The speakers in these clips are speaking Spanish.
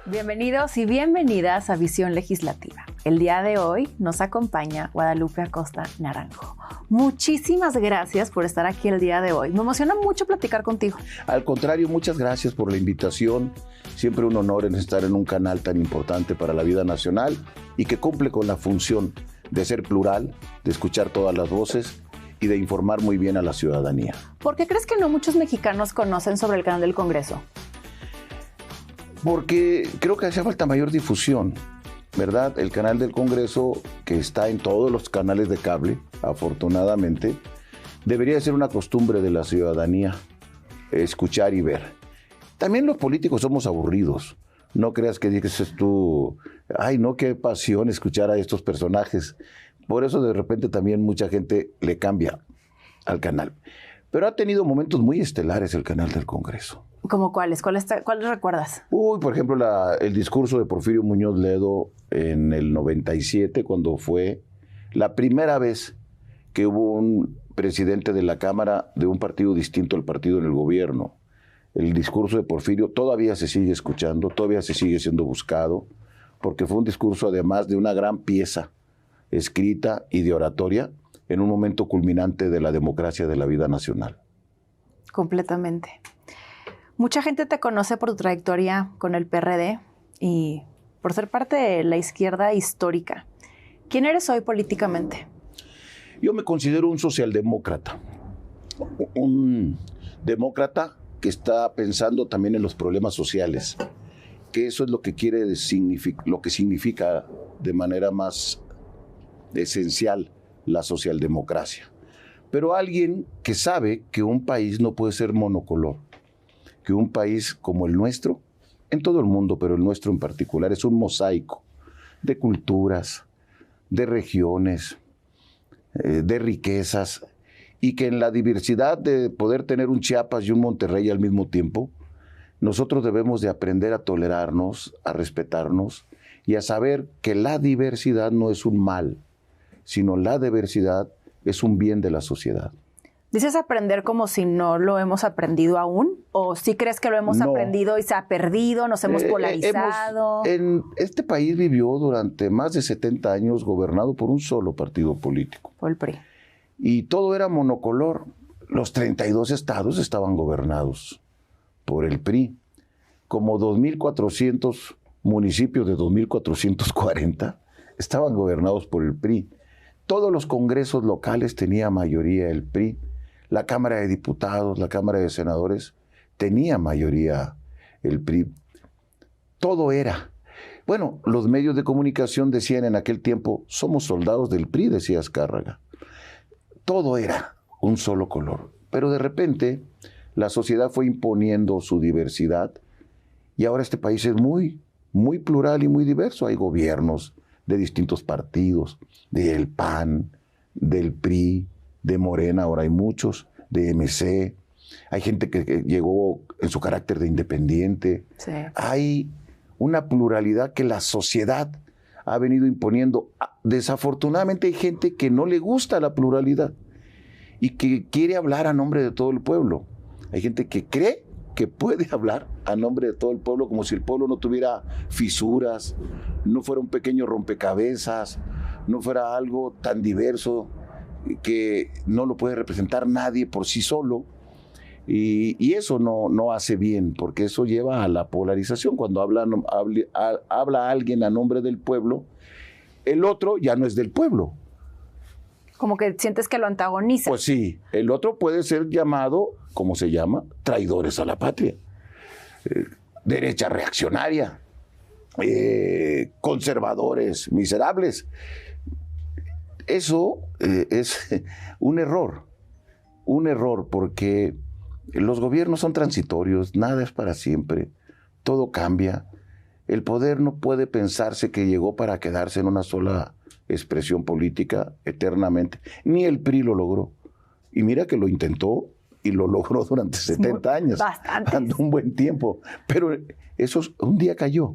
Bienvenidos y bienvenidas a Visión Legislativa. El día de hoy nos acompaña Guadalupe Acosta Naranjo. Muchísimas gracias por estar aquí el día de hoy. Me emociona mucho platicar contigo. Al contrario, muchas gracias por la invitación. Siempre un honor en estar en un canal tan importante para la vida nacional y que cumple con la función de ser plural, de escuchar todas las voces y de informar muy bien a la ciudadanía. ¿Por qué crees que no muchos mexicanos conocen sobre el canal del Congreso? Porque creo que hace falta mayor difusión, ¿verdad? El canal del Congreso, que está en todos los canales de cable, afortunadamente, debería ser una costumbre de la ciudadanía, escuchar y ver. También los políticos somos aburridos. No creas que dices tú, ay, no, qué pasión escuchar a estos personajes. Por eso de repente también mucha gente le cambia al canal. Pero ha tenido momentos muy estelares el canal del Congreso. ¿Cómo cuáles? ¿Cuáles recuerdas? Por ejemplo, el discurso de Porfirio Muñoz Ledo en el 97, cuando fue la primera vez que hubo un presidente de la Cámara de un partido distinto al partido en el gobierno. El discurso de Porfirio todavía se sigue escuchando, todavía se sigue siendo buscado, porque fue un discurso además de una gran pieza escrita y de oratoria en un momento culminante de la democracia de la vida nacional. Completamente. Mucha gente te conoce por tu trayectoria con el PRD y por ser parte de la izquierda histórica. ¿Quién eres hoy políticamente? Yo me considero un socialdemócrata, un demócrata que está pensando también en los problemas sociales, que eso es lo que lo que significa de manera más esencial la socialdemocracia. Pero alguien que sabe que un país no puede ser monocolor, que un país como el nuestro, en todo el mundo, pero el nuestro en particular, es un mosaico de culturas, de regiones, de riquezas, y que en la diversidad de poder tener un Chiapas y un Monterrey al mismo tiempo, nosotros debemos de aprender a tolerarnos, a respetarnos y a saber que la diversidad no es un mal, sino la diversidad es un bien de la sociedad. ¿Dices aprender como si no lo hemos aprendido aún? ¿O sí crees que lo hemos aprendido y se ha perdido, nos hemos polarizado? Este país vivió durante más de 70 años gobernado por un solo partido político. Por el PRI. Y todo era monocolor. Los 32 estados estaban gobernados por el PRI. Como 2.400 municipios de 2.440 estaban gobernados por el PRI. Todos los congresos locales tenía mayoría el PRI. La Cámara de Diputados, la Cámara de Senadores, tenía mayoría el PRI. Todo era. Bueno, los medios de comunicación decían en aquel tiempo, somos soldados del PRI, decía Azcárraga. Todo era un solo color. Pero de repente, la sociedad fue imponiendo su diversidad y ahora este país es muy, muy plural y muy diverso. Hay gobiernos de distintos partidos, del PAN, del PRI, de Morena, ahora hay muchos, de MC, hay gente que llegó en su carácter de independiente. Sí. Hay una pluralidad que la sociedad ha venido imponiendo. Desafortunadamente hay gente que no le gusta la pluralidad y que quiere hablar a nombre de todo el pueblo. Hay gente que cree que puede hablar a nombre de todo el pueblo como si el pueblo no tuviera fisuras, no fuera un pequeño rompecabezas, no fuera algo tan diverso que no lo puede representar nadie por sí solo. Y eso no hace bien, porque eso lleva a la polarización. Cuando habla alguien a nombre del pueblo, el otro ya no es del pueblo. Como que sientes que lo antagoniza. Pues sí, el otro puede ser llamado, ¿cómo se llama? Traidores a la patria, derecha reaccionaria, conservadores miserables. Eso es un error porque los gobiernos son transitorios, nada es para siempre, todo cambia. El poder no puede pensarse que llegó para quedarse en una sola expresión política eternamente. Ni el PRI lo logró. Y mira que lo intentó y lo logró durante 70 años. Bastante. Un buen tiempo. Pero eso un día cayó.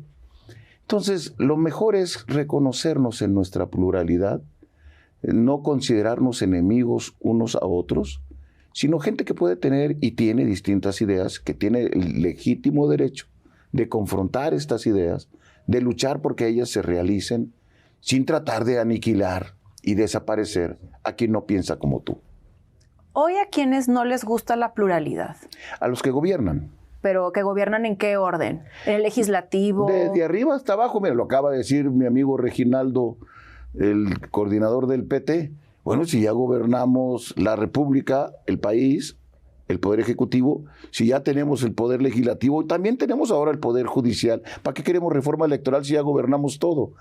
Entonces, lo mejor es reconocernos en nuestra pluralidad, no considerarnos enemigos unos a otros, sino gente que puede tener y tiene distintas ideas, que tiene el legítimo derecho de confrontar estas ideas, de luchar porque ellas se realicen, sin tratar de aniquilar y desaparecer a quien no piensa como tú. Hoy a quienes no les gusta la pluralidad. A los que gobiernan. ¿Pero que gobiernan en qué orden? ¿En el legislativo? Desde arriba hasta abajo, mira, lo acaba de decir mi amigo Reginaldo, el coordinador del PT. Bueno, si ya gobernamos la República, el país, el Poder Ejecutivo, si ya tenemos el Poder Legislativo, también tenemos ahora el Poder Judicial. ¿Para qué queremos reforma electoral si ya gobernamos todo?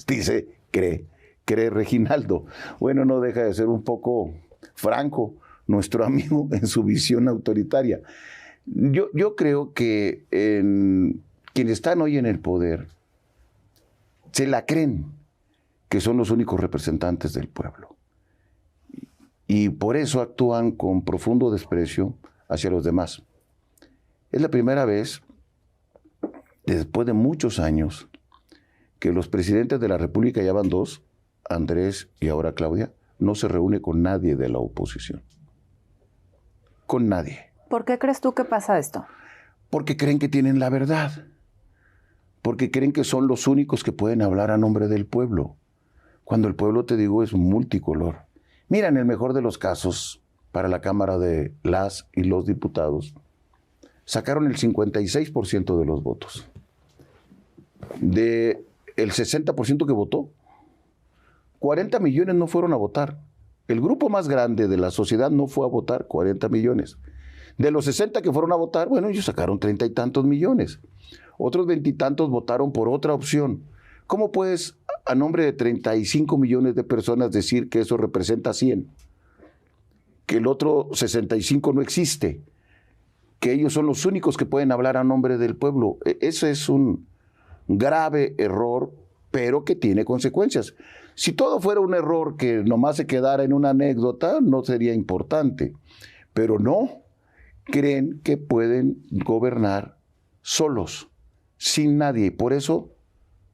Dice, cree Reginaldo. Bueno, no deja de ser un poco franco nuestro amigo en su visión autoritaria. Yo creo que quienes están hoy en el poder se la creen que son los únicos representantes del pueblo. Y por eso actúan con profundo desprecio hacia los demás. Es la primera vez, después de muchos años, que los presidentes de la República, ya van dos, Andrés y ahora Claudia, no se reúne con nadie de la oposición. Con nadie. ¿Por qué crees tú que pasa esto? Porque creen que tienen la verdad. Porque creen que son los únicos que pueden hablar a nombre del pueblo. Cuando el pueblo, te digo, es multicolor. Mira, en el mejor de los casos, para la Cámara de las y los diputados, sacaron el 56% de los votos. De el 60% que votó, 40 millones no fueron a votar. El grupo más grande de la sociedad no fue a votar, 40 millones. De los 60 que fueron a votar, bueno, ellos sacaron 30 y tantos millones. Otros 20 y tantos votaron por otra opción. ¿Cómo puedes, a nombre de 35 millones de personas, decir que eso representa 100? Que el otro 65 no existe. Que ellos son los únicos que pueden hablar a nombre del pueblo. Ese es un grave error, pero que tiene consecuencias. Si todo fuera un error que nomás se quedara en una anécdota, no sería importante. Pero no, creen que pueden gobernar solos, sin nadie. Y por eso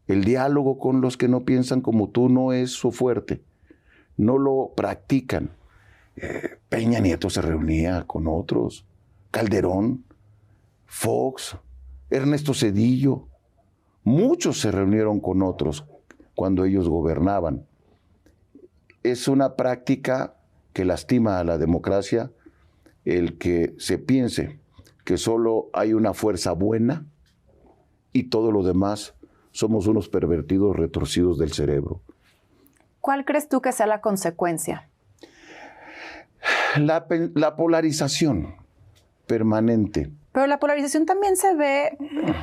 el diálogo con los que no piensan como tú no es su fuerte. No lo practican. Peña Nieto se reunía con otros. Calderón, Fox, Ernesto Zedillo. Muchos se reunieron con otros cuando ellos gobernaban. Es una práctica que lastima a la democracia el que se piense que solo hay una fuerza buena y todo lo demás somos unos pervertidos retorcidos del cerebro. ¿Cuál crees tú que sea la consecuencia? La polarización permanente. Pero la polarización también se ve,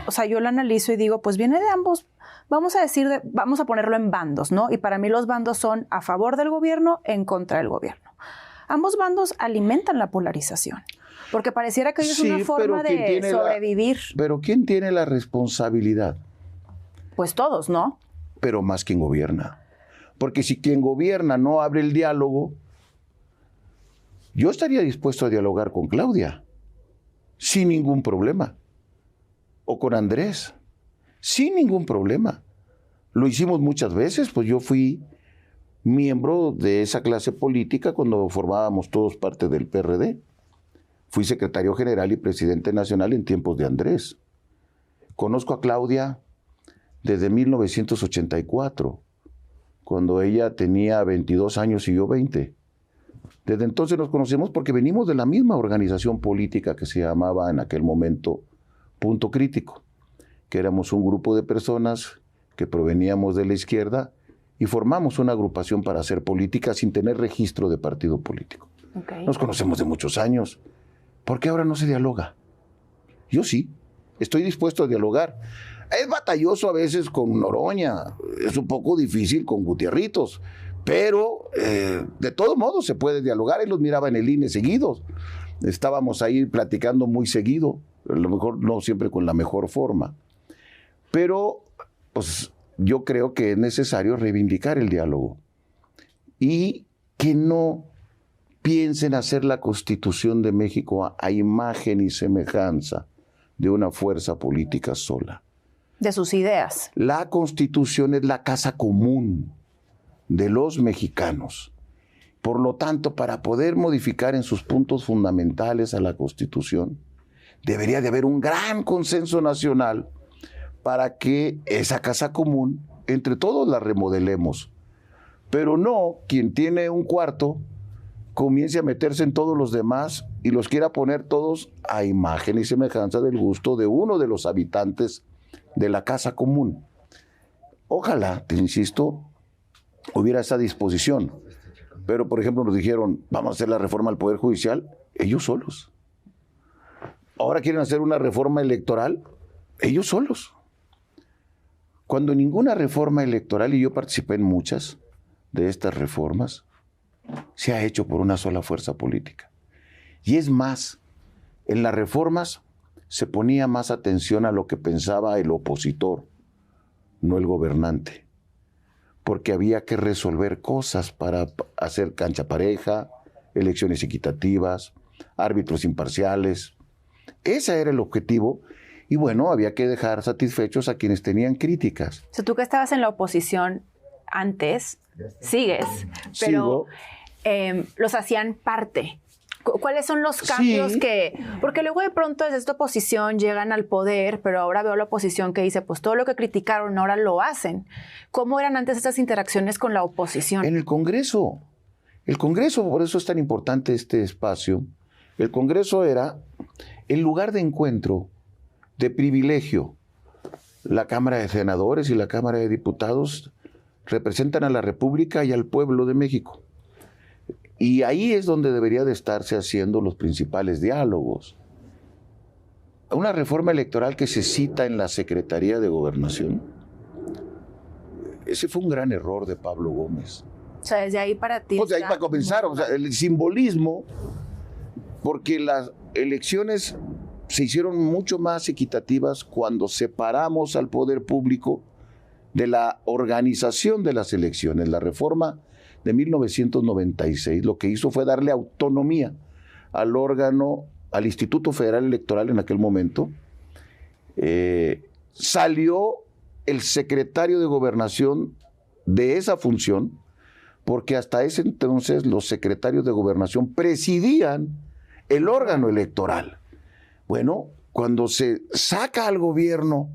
o sea, yo la analizo y digo, pues viene de ambos, vamos a ponerlo en bandos, ¿no? Y para mí los bandos son a favor del gobierno, en contra del gobierno. Ambos bandos alimentan la polarización, porque pareciera que hoy es una forma de sobrevivir. Pero ¿quién tiene la responsabilidad? Pues todos, ¿no? Pero más quien gobierna. Porque si quien gobierna no abre el diálogo, yo estaría dispuesto a dialogar con Claudia, sin ningún problema. O con Andrés, sin ningún problema. Lo hicimos muchas veces, pues yo fui miembro de esa clase política cuando formábamos todos parte del PRD. Fui secretario general y presidente nacional en tiempos de Andrés. Conozco a Claudia desde 1984, cuando ella tenía 22 años y yo 20. Desde entonces nos conocemos porque venimos de la misma organización política que se llamaba en aquel momento Punto Crítico, que éramos un grupo de personas que proveníamos de la izquierda y formamos una agrupación para hacer política sin tener registro de partido político. Okay. Nos conocemos de muchos años. ¿Por qué ahora no se dialoga? Yo sí, estoy dispuesto a dialogar. Es batalloso a veces con Noroña, es un poco difícil con Gutierritos, pero de todos modos se puede dialogar. Él los miraba en el INE seguidos. Estábamos ahí platicando muy seguido, a lo mejor no siempre con la mejor forma. Pero pues, yo creo que es necesario reivindicar el diálogo y que no piensen hacer la Constitución de México a imagen y semejanza de una fuerza política sola. De sus ideas. La Constitución es la casa común de los mexicanos. Por lo tanto, para poder modificar en sus puntos fundamentales a la Constitución, debería de haber un gran consenso nacional para que esa casa común, entre todos la remodelemos. Pero no quien tiene un cuarto comience a meterse en todos los demás y los quiera poner todos a imagen y semejanza del gusto de uno de los habitantes de la casa común. Ojalá, te insisto, hubiera esa disposición. Pero, por ejemplo, nos dijeron, vamos a hacer la reforma al Poder Judicial, ellos solos. Ahora quieren hacer una reforma electoral, ellos solos. Cuando ninguna reforma electoral, y yo participé en muchas de estas reformas, se ha hecho por una sola fuerza política. Y es más, en las reformas se ponía más atención a lo que pensaba el opositor, no el gobernante, porque había que resolver cosas para hacer cancha pareja, elecciones equitativas, árbitros imparciales. Ese era el objetivo. Y bueno, había que dejar satisfechos a quienes tenían críticas. O sea, tú que estabas en la oposición antes, sigues, pero los hacían parte. ¿Cuáles son los cambios que...? Porque luego de pronto desde esta oposición llegan al poder, pero ahora veo la oposición que dice, pues todo lo que criticaron ahora lo hacen. ¿Cómo eran antes estas interacciones con la oposición? En el Congreso, por eso es tan importante este espacio, el Congreso era el lugar de encuentro, de privilegio. La Cámara de Senadores y la Cámara de Diputados representan a la República y al pueblo de México. Y ahí es donde debería de estarse haciendo los principales diálogos. Una reforma electoral que se cita en la Secretaría de Gobernación, ese fue un gran error de Pablo Gómez. O sea, desde ahí para ti... Pues de ahí para comenzar, o sea, el simbolismo, porque las elecciones se hicieron mucho más equitativas cuando separamos al poder público de la organización de las elecciones. La reforma de 1996 lo que hizo fue darle autonomía al órgano, al Instituto Federal Electoral en aquel momento. Salió el secretario de Gobernación de esa función, porque hasta ese entonces los secretarios de Gobernación presidían el órgano electoral. Bueno, cuando se saca al gobierno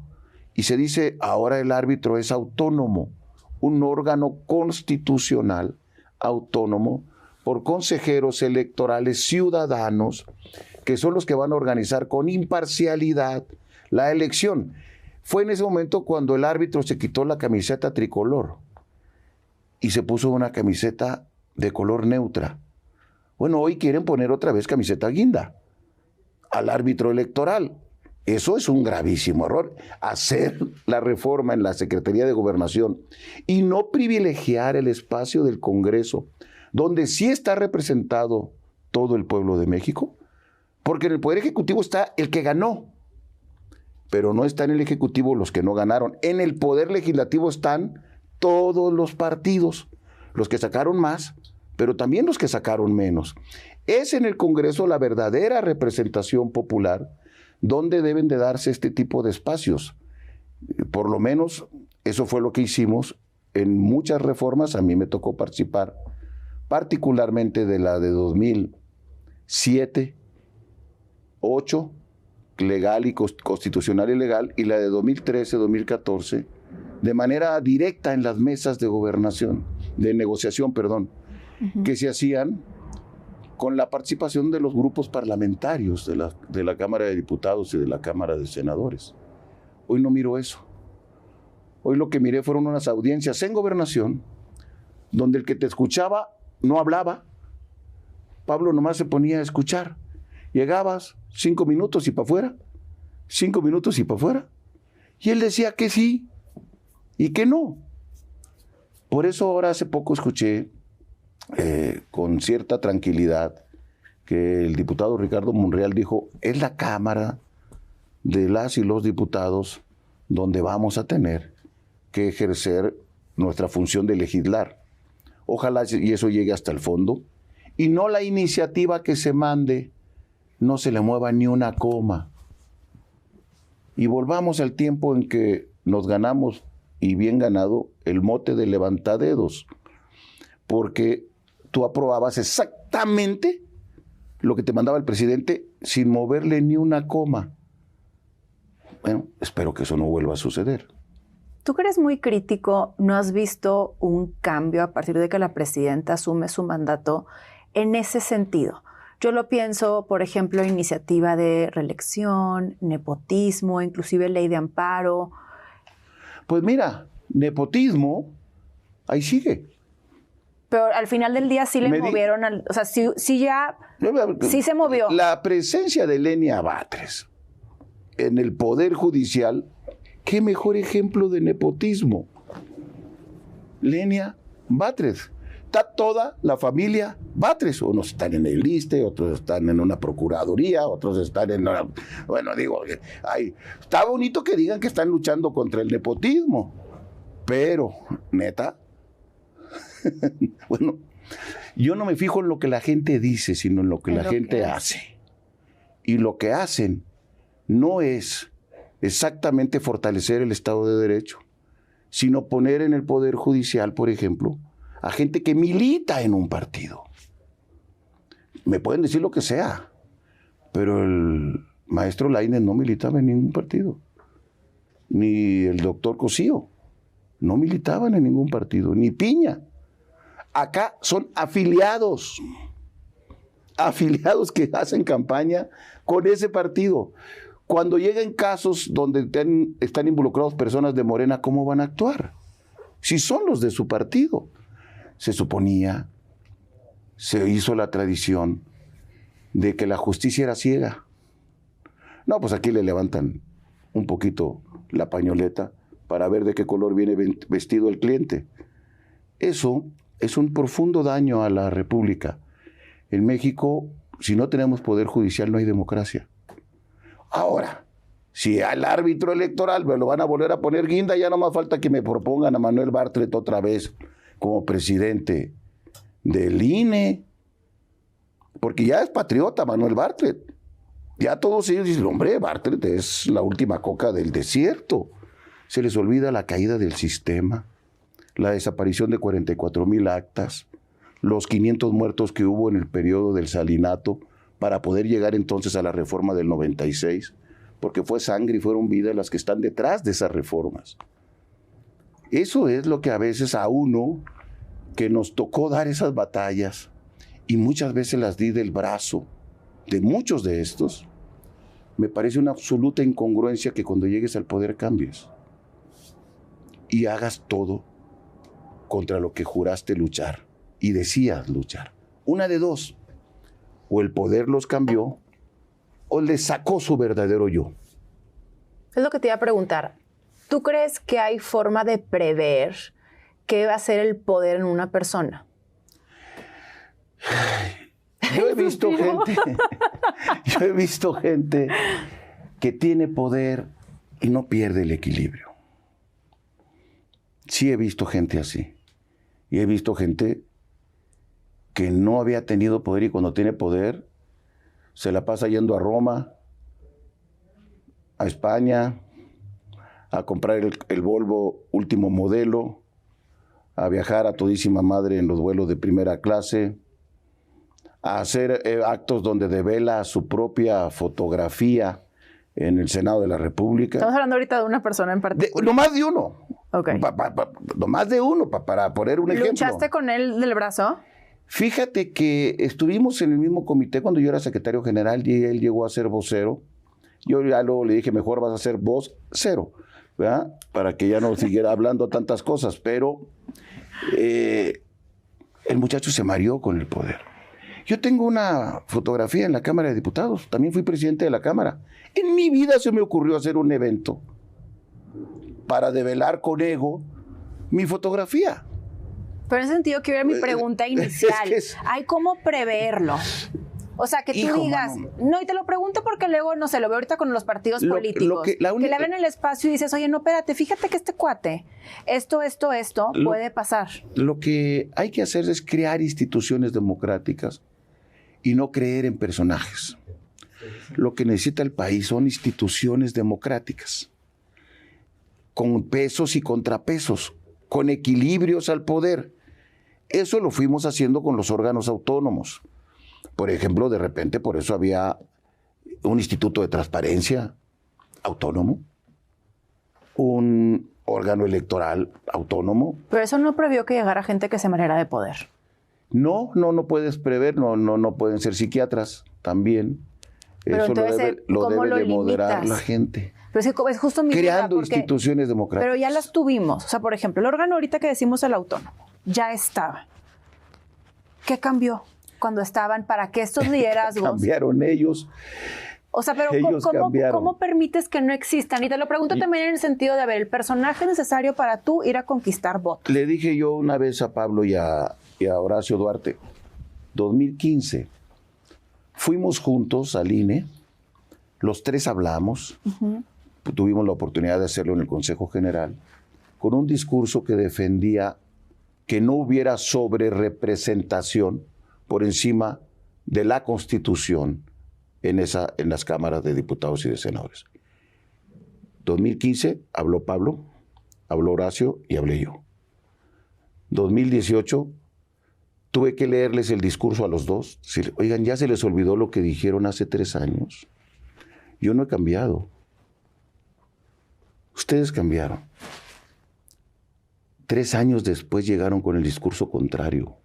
y se dice ahora el árbitro es autónomo, un órgano constitucional autónomo por consejeros electorales ciudadanos que son los que van a organizar con imparcialidad la elección. Fue en ese momento cuando el árbitro se quitó la camiseta tricolor y se puso una camiseta de color neutra. Bueno, hoy quieren poner otra vez camiseta guinda al árbitro electoral. Eso es un gravísimo error. Hacer la reforma en la Secretaría de Gobernación y no privilegiar el espacio del Congreso, donde sí está representado todo el pueblo de México, porque en el Poder Ejecutivo está el que ganó, pero no está en el Ejecutivo los que no ganaron. En el Poder Legislativo están todos los partidos, los que sacaron más, pero también los que sacaron menos. Es en el Congreso la verdadera representación popular donde deben de darse este tipo de espacios. Por lo menos eso fue lo que hicimos en muchas reformas. A mí me tocó participar, particularmente de la de 2007, 2008, legal y constitucional y legal, y la de 2013, 2014, de manera directa en las mesas de gobernación, de negociación, perdón, que se hacían con la participación de los grupos parlamentarios de la Cámara de Diputados y de la Cámara de Senadores. Hoy no miro eso. Hoy lo que miré fueron unas audiencias en gobernación, donde el que te escuchaba no hablaba. Pablo nomás se ponía a escuchar. Llegabas 5 minutos y para afuera, 5 minutos y para afuera. Y él decía que sí y que no. Por eso ahora hace poco escuché con cierta tranquilidad que el diputado Ricardo Monreal dijo, es la Cámara de las y los diputados donde vamos a tener que ejercer nuestra función de legislar. Ojalá y eso llegue hasta el fondo y no la iniciativa que se mande, no se le mueva ni una coma. Y volvamos al tiempo en que nos ganamos, y bien ganado, el mote de levantadedos, porque tú aprobabas exactamente lo que te mandaba el presidente sin moverle ni una coma. Bueno, espero que eso no vuelva a suceder. Tú que eres muy crítico, ¿no has visto un cambio a partir de que la presidenta asume su mandato en ese sentido? Yo lo pienso, por ejemplo, iniciativa de reelección, nepotismo, inclusive ley de amparo. Pues mira, nepotismo, ahí sigue. Pero al final del día sí le movieron, o sea, sí se movió. La presencia de Lenia Batres en el Poder Judicial, qué mejor ejemplo de nepotismo. Lenia Batres. Está toda la familia Batres. Unos están en el ISSSTE, otros están en una procuraduría, otros están en una... Bueno, digo, está bonito que digan que están luchando contra el nepotismo, pero, neta, bueno, yo no me fijo en lo que la gente dice, sino en lo que la gente hace. Y lo que hacen no es exactamente fortalecer el Estado de Derecho, sino poner en el Poder Judicial, por ejemplo, a gente que milita en un partido. Me pueden decir lo que sea, pero el maestro Lainez no militaba en ningún partido. Ni el doctor Cosío no militaban en ningún partido, ni Piña. Acá son afiliados que hacen campaña con ese partido. Cuando lleguen casos donde están involucrados personas de Morena, ¿cómo van a actuar? Si son los de su partido. Se suponía, se hizo la tradición de que la justicia era ciega. No, pues aquí le levantan un poquito la pañoleta para ver de qué color viene vestido el cliente. Eso es un profundo daño a la República. En México, si no tenemos poder judicial, no hay democracia. Ahora, si al árbitro electoral me lo van a volver a poner guinda, ya no más falta que me propongan a Manuel Bartlett otra vez como presidente del INE, porque ya es patriota Manuel Bartlett. Ya todos ellos dicen, hombre, Bartlett es la última coca del desierto. Se les olvida la caída del sistema, la desaparición de 44,000 actas, los 500 muertos que hubo en el periodo del Salinato para poder llegar entonces a la reforma del 96, porque fue sangre y fueron vidas las que están detrás de esas reformas. Eso es lo que a veces a uno, que nos tocó dar esas batallas, y muchas veces las di del brazo de muchos de estos, me parece una absoluta incongruencia que cuando llegues al poder cambies y hagas todo contra lo que juraste luchar y decías luchar. Una de dos, o el poder los cambió o les sacó su verdadero yo. Es lo que te iba a preguntar. ¿Tú crees que hay forma de prever qué va a ser el poder en una persona? Yo he visto gente que tiene poder y no pierde el equilibrio. Sí he visto gente así. Y he visto gente que no había tenido poder y cuando tiene poder se la pasa yendo a Roma, a España, a comprar el Volvo último modelo, a viajar a todísima madre en los vuelos de primera clase, a hacer actos donde devela su propia fotografía en el Senado de la República. Estamos hablando ahorita de una persona en particular. No más de uno. Okay. No más de uno, para poner un ejemplo. ¿Luchaste con él del brazo? Fíjate que estuvimos en el mismo comité cuando yo era secretario general y él llegó a ser vocero. Yo ya luego le dije, mejor vas a ser vocero, ¿verdad? Para que ya no siguiera hablando tantas cosas. Pero el muchacho se mareó con el poder. Yo tengo una fotografía en la Cámara de Diputados. También fui presidente de la Cámara. En mi vida se me ocurrió hacer un evento para develar con ego mi fotografía. Pero en ese sentido, quiero ver mi pregunta inicial. ¿Hay cómo preverlo? O sea, que tú digas, no, y te lo pregunto porque luego, no sé, lo veo ahorita con los partidos políticos, que le abren el espacio y dices, oye, no, espérate, fíjate que este cuate, esto puede pasar. Lo que hay que hacer es crear instituciones democráticas y no creer en personajes. Lo que necesita el país son instituciones democráticas, con pesos y contrapesos, con equilibrios al poder. Eso lo fuimos haciendo con los órganos autónomos. Por ejemplo, de repente, por eso había un instituto de transparencia autónomo, un órgano electoral autónomo. Pero eso no previó que llegara gente que se manera de poder. No puedes prever, no pueden ser psiquiatras también. Pero eso entonces, lo ¿cómo debe lo de moderar limitas? la gente. Pero es justo mi duda, Creando porque- instituciones democráticas. Pero ya las tuvimos. O sea, por ejemplo, el órgano ahorita que decimos el autónomo, ya estaba. ¿Qué cambió cuando estaban para que estos liderazgos... Cambiaron ellos. O sea, pero Ellos cambiaron. ¿cómo permites que no existan? Y te lo pregunto también en el sentido de, a ver, el personaje necesario para tú ir a conquistar votos. Le dije yo una vez a Pablo y a Horacio Duarte, 2015, fuimos juntos al INE, los tres hablamos, tuvimos la oportunidad de hacerlo en el Consejo General, con un discurso que defendía que no hubiera sobrerepresentación por encima de la Constitución en las cámaras de diputados y de senadores. 2015 habló Pablo, habló Horacio y hablé yo. 2018 tuve que leerles el discurso a los dos. Decir, oigan, ya se les olvidó lo que dijeron hace 3 años. Yo no he cambiado. Ustedes cambiaron. 3 años después llegaron con el discurso contrario,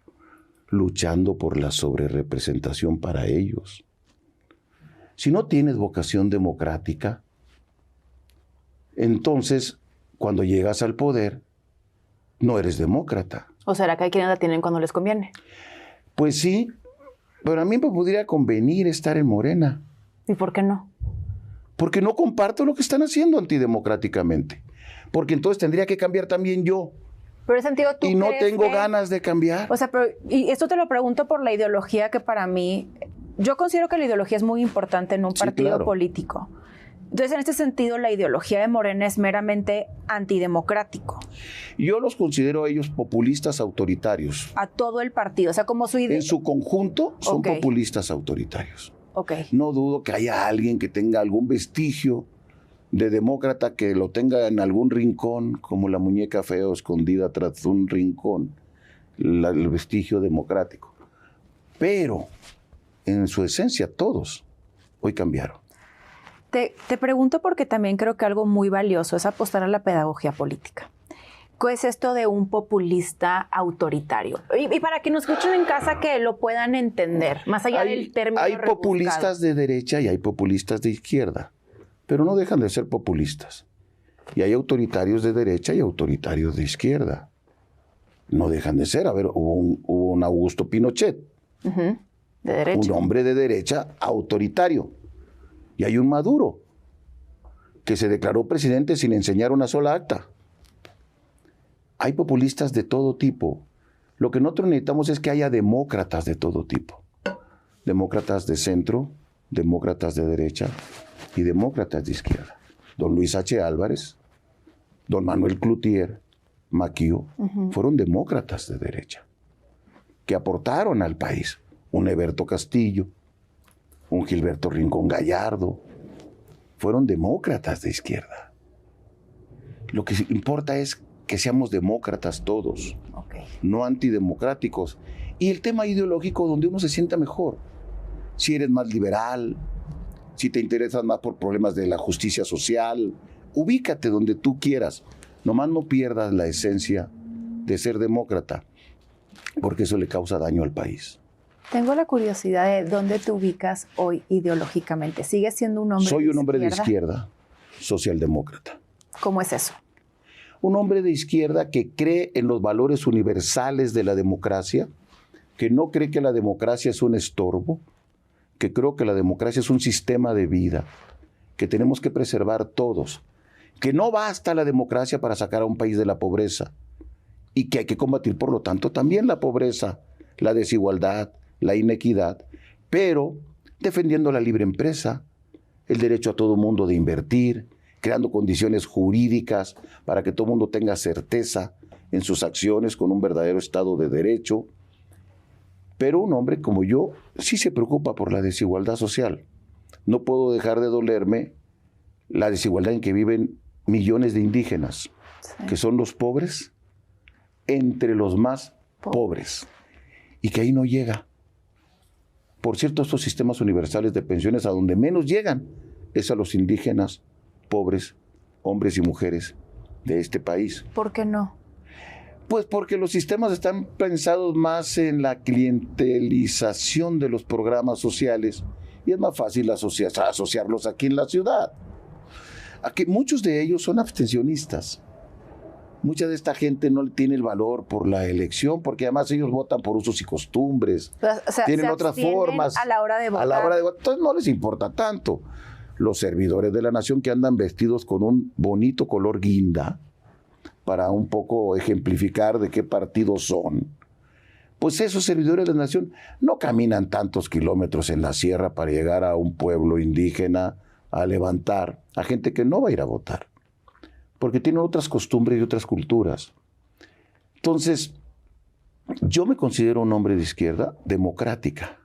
luchando por la sobrerepresentación para ellos. Si no tienes vocación democrática, entonces, cuando llegas al poder, no eres demócrata. ¿O será que hay quienes la tienen cuando les conviene? Pues sí, pero a mí me podría convenir estar en Morena, ¿Y por qué no? porque no comparto lo que están haciendo antidemocráticamente. Porque entonces tendría que cambiar también yo. Pero en sentido, ¿tú Y no crees tengo que- ganas de cambiar. O sea, y esto te lo pregunto por la ideología que para mí... Yo considero que la ideología es muy importante en un Sí, partido claro. político. Entonces, en este sentido, la ideología de Morena es meramente antidemocrático Yo los considero a ellos populistas autoritarios. a todo el partido. O sea, como su idea... En su conjunto son Ok. populistas autoritarios. Ok. No dudo que haya alguien que tenga algún vestigio de demócrata que lo tenga en algún rincón, como la muñeca feo escondida tras un rincón, el vestigio democrático. Pero, en su esencia, todos hoy cambiaron. Te pregunto porque también creo que algo muy valioso es apostar a la pedagogía política. ¿Qué es esto de un populista autoritario? Y para que nos escuchen en casa que lo puedan entender, más allá del término Hay rebuscado. populistas de derecha y hay populistas de izquierda, pero no dejan de ser populistas. Y hay autoritarios de derecha y autoritarios de izquierda. No dejan de ser. A ver, hubo un Augusto Pinochet, Ujú, de derecha. un hombre de derecha autoritario. Y hay un Maduro, que se declaró presidente sin enseñar una sola acta. Hay populistas de todo tipo. Lo que nosotros necesitamos es que haya demócratas de todo tipo. Demócratas de centro, demócratas de derecha y demócratas de izquierda. Don Luis H. Álvarez, don Manuel Cloutier, Maquio, fueron demócratas de derecha, que aportaron al país. Un Eberto Castillo, un Gilberto Rincón Gallardo, fueron demócratas de izquierda. Lo que importa es que seamos demócratas todos, Ok. no antidemocráticos. Y el tema ideológico donde uno se sienta mejor. Si eres más liberal, si te interesas más por problemas de la justicia social, ubícate donde tú quieras. Nomás no pierdas la esencia de ser demócrata, porque eso le causa daño al país. Tengo la curiosidad de dónde te ubicas hoy ideológicamente. ¿Sigues siendo un hombre Soy un hombre de izquierda, socialdemócrata. ¿Cómo es eso? Un hombre de izquierda que cree en los valores universales de la democracia, que no cree que la democracia es un estorbo, que creo que la democracia es un sistema de vida que tenemos que preservar todos, que no basta la democracia para sacar a un país de la pobreza y que hay que combatir, por lo tanto, también la pobreza, la desigualdad, la inequidad, pero defendiendo la libre empresa, el derecho a todo mundo de invertir, creando condiciones jurídicas para que todo mundo tenga certeza en sus acciones con un verdadero Estado de Derecho. Pero un hombre como yo sí se preocupa por la desigualdad social. No puedo dejar de dolerme la desigualdad en que viven millones de indígenas, que son los pobres entre los más pobres, y que ahí no llega. Por cierto, estos sistemas universales de pensiones a donde menos llegan es a los indígenas pobres, hombres y mujeres de este país. ¿Por qué no? Pues porque los sistemas están pensados más en la clientelización de los programas sociales y es más fácil asociarlos aquí en la ciudad. Aquí muchos de ellos son abstencionistas. Mucha de esta gente no tiene el valor por la elección, porque además ellos votan por usos y costumbres. O sea, tienen otras formas. A la hora de votar. A la hora de votar. Entonces no les importa tanto. Los servidores de la nación que andan vestidos con un bonito color guinda, para un poco ejemplificar de qué partido son, pues esos servidores de la nación no caminan tantos kilómetros en la sierra para llegar a un pueblo indígena a levantar a gente que no va a ir a votar, porque tienen otras costumbres y otras culturas. Entonces, yo me considero un hombre de izquierda democrática,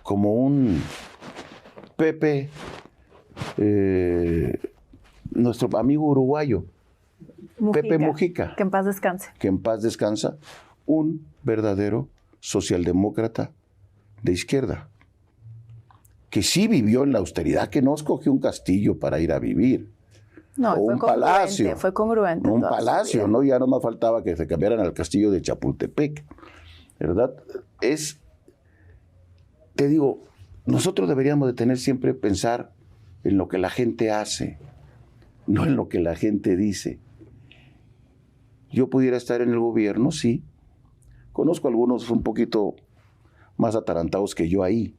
como un Pepe, nuestro amigo uruguayo, Mujica, Pepe Mujica. Que en paz descanse. Que en paz descansa, un verdadero socialdemócrata de izquierda, que sí vivió en la austeridad, que no escogió un castillo para ir a vivir. No, o fue un palacio. Fue congruente. Un palacio, ¿no? Ya no más faltaba que se cambiaran al castillo de Chapultepec, ¿verdad? Te digo, nosotros deberíamos de tener siempre pensar en lo que la gente hace, no en lo que la gente dice. Yo pudiera estar en el gobierno, sí. Conozco algunos un poquito más atarantados que yo ahí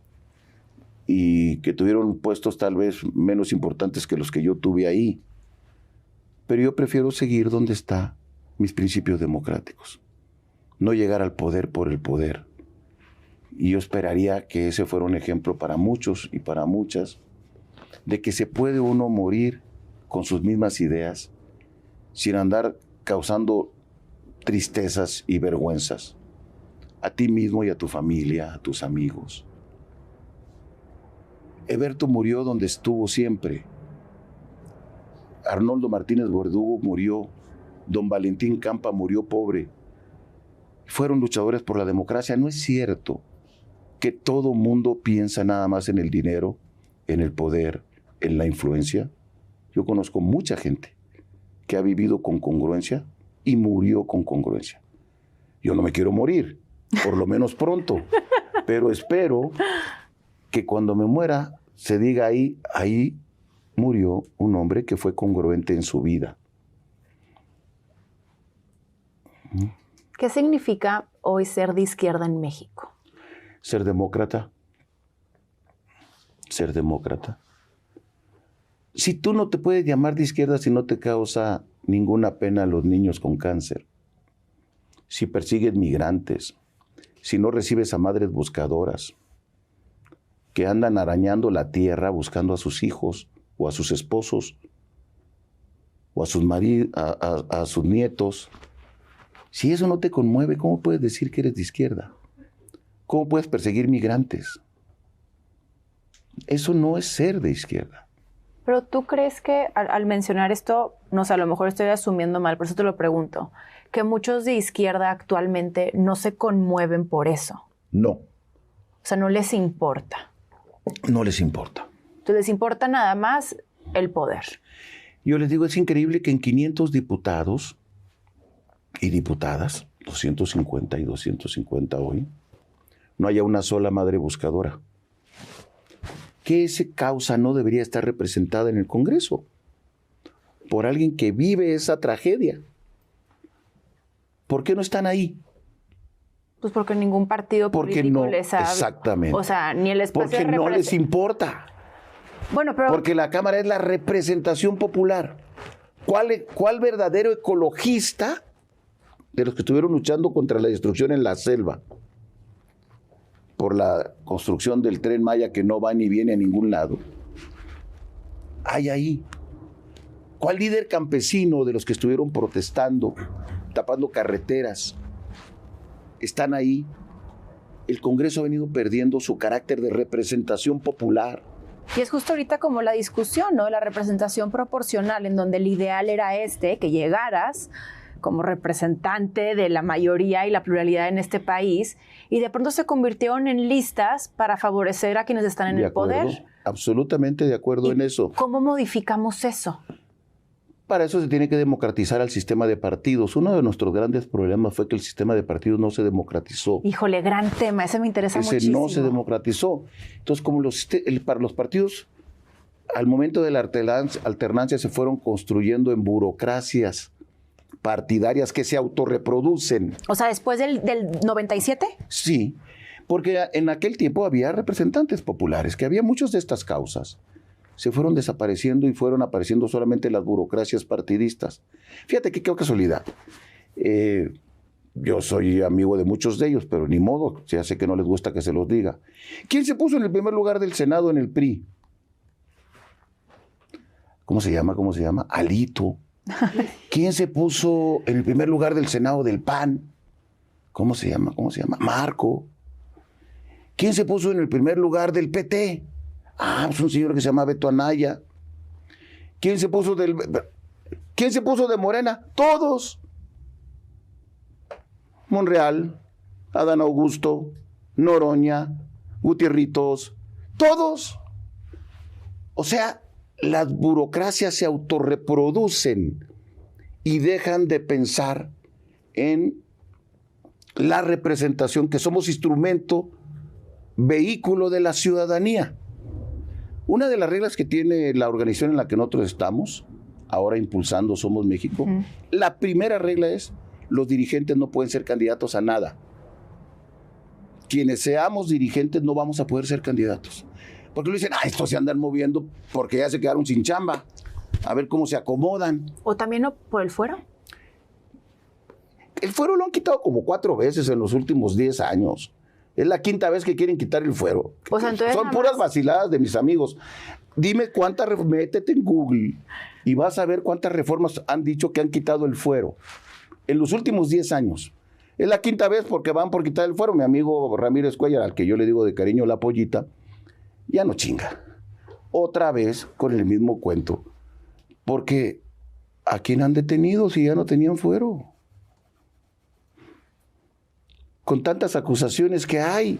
y que tuvieron puestos tal vez menos importantes que los que yo tuve ahí. Pero yo prefiero seguir donde están mis principios democráticos, no llegar al poder por el poder. Y yo esperaría que ese fuera un ejemplo para muchos y para muchas, de que se puede uno morir con sus mismas ideas, sin andar causando tristezas y vergüenzas a ti mismo y a tu familia, a tus amigos. Eberto murió donde estuvo siempre. Arnoldo Martínez Verdugo murió. Don Valentín Campa murió pobre. Fueron luchadores por la democracia. No es cierto que todo mundo piensa nada más en el dinero, en el poder, en la influencia. Yo conozco mucha gente que ha vivido con congruencia y murió con congruencia. Yo no me quiero morir, por lo menos pronto, pero espero que cuando me muera se diga ahí murió un hombre que fue congruente en su vida. ¿Qué significa hoy ser de izquierda en México? Ser demócrata. Ser demócrata. Si tú no te puedes llamar de izquierda si no te causa ninguna pena a los niños con cáncer, si persigues migrantes, si no recibes a madres buscadoras que andan arañando la tierra buscando a sus hijos o a sus esposos o a sus a sus nietos, si eso no te conmueve, ¿cómo puedes decir que eres de izquierda? ¿Cómo puedes perseguir migrantes? Eso no es ser de izquierda. Pero tú crees que al mencionar esto, no sé, a lo mejor estoy asumiendo mal, por eso te lo pregunto, que muchos de izquierda actualmente no se conmueven por eso. No. O sea, no les importa. No les importa. Entonces les importa nada más el poder. Yo les digo, es increíble que en 500 diputados y diputadas, 250 y 250 hoy, no haya una sola madre buscadora. Que esa causa no debería estar representada en el Congreso por alguien que vive esa tragedia. ¿Por qué no están ahí? Pues porque ningún partido político les ha... Exactamente. O sea, ni el espacio porque no les importa. Bueno, pero... Porque la Cámara es la representación popular. ¿Cuál verdadero ecologista de los que estuvieron luchando contra la destrucción en la selva por la construcción del Tren Maya que no va ni viene a ningún lado hay ahí? ¿Cuál líder campesino de los que estuvieron protestando, tapando carreteras, están ahí? El Congreso ha venido perdiendo su carácter de representación popular. Y es justo ahorita como la discusión, ¿no? La representación proporcional, en donde el ideal era que llegaras como representante de la mayoría y la pluralidad en este país, y de pronto se convirtieron en listas para favorecer a quienes están en el poder. Absolutamente de acuerdo en eso. ¿Cómo modificamos eso? Para eso se tiene que democratizar el sistema de partidos. Uno de nuestros grandes problemas fue que el sistema de partidos no se democratizó. Híjole, gran tema, ese me interesa muchísimo. No se democratizó. Entonces, como para los partidos, al momento de la alternancia se fueron construyendo en burocracias partidarias que se autorreproducen. O sea, después del 97. Sí, porque en aquel tiempo había representantes populares, que había muchas de estas causas. Se fueron desapareciendo y fueron apareciendo solamente las burocracias partidistas. Fíjate que qué casualidad. Yo soy amigo de muchos de ellos, pero ni modo, ya sé que no les gusta que se los diga. ¿Quién se puso en el primer lugar del Senado en el PRI? ¿Cómo se llama? Alito. ¿Quién se puso en el primer lugar del Senado del PAN? ¿Cómo se llama? Marco. ¿Quién se puso en el primer lugar del PT? Pues un señor que se llama Beto Anaya. ¿Quién se puso de Morena? Todos. Monreal, Adán Augusto, Noroña, Gutierritos, todos. O sea, las burocracias se autorreproducen y dejan de pensar en la representación, que somos instrumento, vehículo de la ciudadanía. Una de las reglas que tiene la organización en la que nosotros estamos, ahora impulsando Somos México, la primera regla es: los dirigentes no pueden ser candidatos a nada. Quienes seamos dirigentes no vamos a poder ser candidatos. Porque lo dicen, estos se andan moviendo porque ya se quedaron sin chamba. A ver cómo se acomodan. ¿O también no por el fuero? El fuero lo han quitado como 4 veces en los últimos 10 años. Es la 5ª vez que quieren quitar el fuero. O sea, entonces son puras vaciladas de mis amigos. Dime métete en Google y vas a ver cuántas reformas han dicho que han quitado el fuero en los últimos 10 años. Es la 5ª vez porque van por quitar el fuero. Mi amigo Ramírez Cuellar, al que yo le digo de cariño la pollita, ya no chinga. Otra vez con el mismo cuento. Porque ¿a quién han detenido si ya no tenían fuero? Con tantas acusaciones que hay.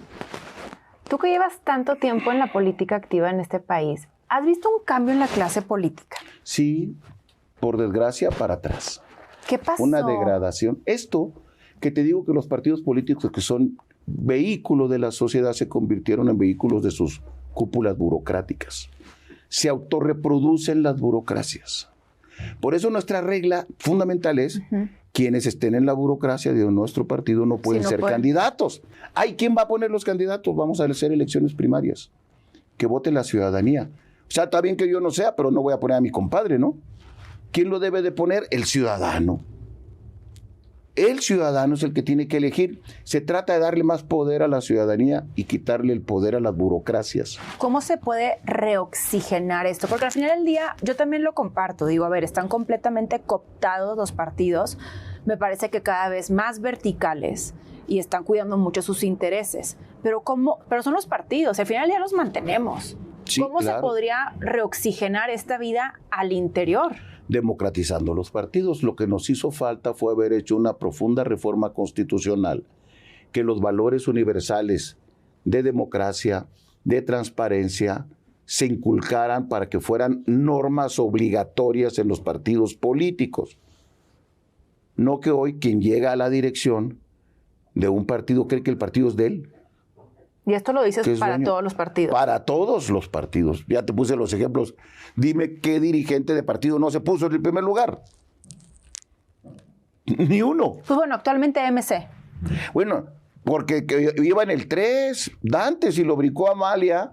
Tú que llevas tanto tiempo en la política activa en este país, ¿has visto un cambio en la clase política? Sí, por desgracia, para atrás. ¿Qué pasó? Una degradación. Esto que te digo, que los partidos políticos que son vehículos de la sociedad se convirtieron en vehículos de sus cúpulas burocráticas. Se autorreproducen las burocracias. Por eso nuestra regla fundamental es: quienes estén en la burocracia de nuestro partido no pueden ser candidatos. ¿Quién va a poner los candidatos? Vamos a hacer elecciones primarias. Que vote la ciudadanía. O sea, está bien que yo no sea, pero no voy a poner a mi compadre, ¿no? ¿Quién lo debe de poner? El ciudadano. El ciudadano es el que tiene que elegir. Se trata de darle más poder a la ciudadanía y quitarle el poder a las burocracias. ¿Cómo se puede reoxigenar esto? Porque al final del día yo también lo comparto. Digo, a ver, están completamente cooptados los partidos. Me parece que cada vez más verticales y están cuidando mucho sus intereses. Pero son los partidos. Al final del día los mantenemos. Sí, ¿Cómo se podría reoxigenar esta vida al interior? Democratizando los partidos. Lo que nos hizo falta fue haber hecho una profunda reforma constitucional, que los valores universales de democracia, de transparencia, se inculcaran para que fueran normas obligatorias en los partidos políticos. No que hoy quien llega a la dirección de un partido cree que el partido es de él. Y esto lo dices para todos los partidos. Para todos los partidos. Ya te puse los ejemplos. Dime qué dirigente de partido no se puso en el primer lugar. Ni uno. Pues bueno, actualmente MC. Bueno, porque iba en el 3, Dante, y lo brincó Amalia,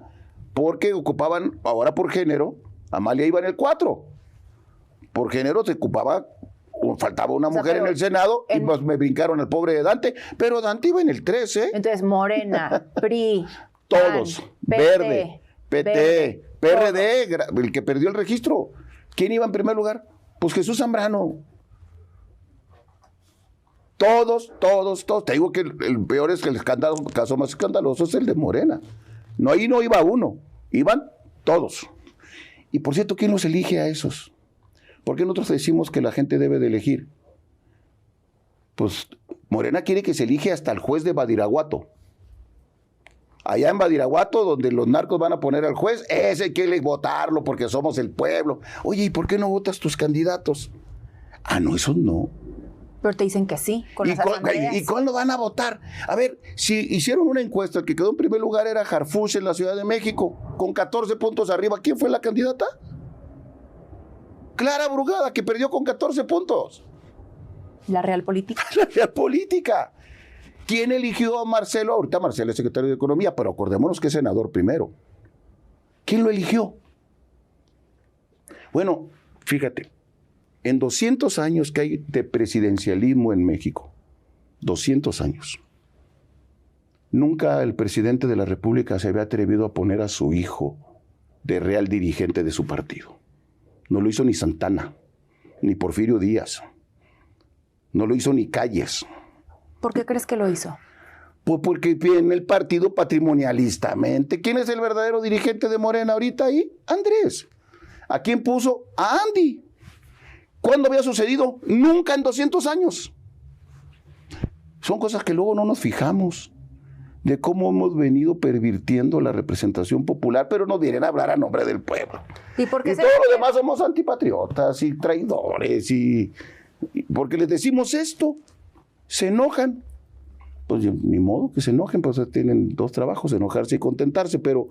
porque ocupaban, ahora por género, Amalia iba en el 4. Por género se ocupaba, faltaba una mujer en el Senado y pues me brincaron al pobre de Dante, pero Dante iba en el 3, ¿eh? Entonces, Morena, PRI, todos, PAN, Verde, PT, PRD, todo. El que perdió el registro. ¿Quién iba en primer lugar? Pues Jesús Zambrano. Todos. Te digo que el peor es que el caso más escandaloso es el de Morena. No, ahí no iba uno, iban todos. Y por cierto, ¿quién los elige a esos? ¿Por qué nosotros decimos que la gente debe de elegir? Pues Morena quiere que se elige hasta el juez de Badiraguato. allá en Badiraguato, donde los narcos van a poner al juez, ese hay que votarlo porque somos el pueblo. Oye, ¿y por qué no votas tus candidatos? Ah, no, eso no. Pero te dicen que sí, con las asambleas. ¿Y cuándo van a votar? A ver, si hicieron una encuesta, el que quedó en primer lugar era Harfuch en la Ciudad de México, con 14 puntos arriba. ¿Quién fue la candidata? Clara Brugada, que perdió con 14 puntos. La Real Política. La Real Política. ¿Quién eligió a Marcelo? Ahorita Marcelo es secretario de Economía, pero acordémonos que es senador primero. ¿Quién lo eligió? Bueno, fíjate, en 200 años que hay de presidencialismo en México, 200 años, nunca el presidente de la República se había atrevido a poner a su hijo de real dirigente de su partido. No lo hizo ni Santana, ni Porfirio Díaz, no lo hizo ni Calles. ¿Por qué crees que lo hizo? Pues porque viene el partido patrimonialistamente. ¿Quién es el verdadero dirigente de Morena ahorita ahí? Andrés. ¿A quién puso? A Andy. ¿Cuándo había sucedido? Nunca en 200 años. Son cosas que luego no nos fijamos de cómo hemos venido pervirtiendo la representación popular, pero nos vienen a hablar a nombre del pueblo. ¿Y por qué todos los demás somos antipatriotas y traidores y porque les decimos esto, se enojan. Pues ni modo que se enojen, pues tienen dos trabajos, enojarse y contentarse, pero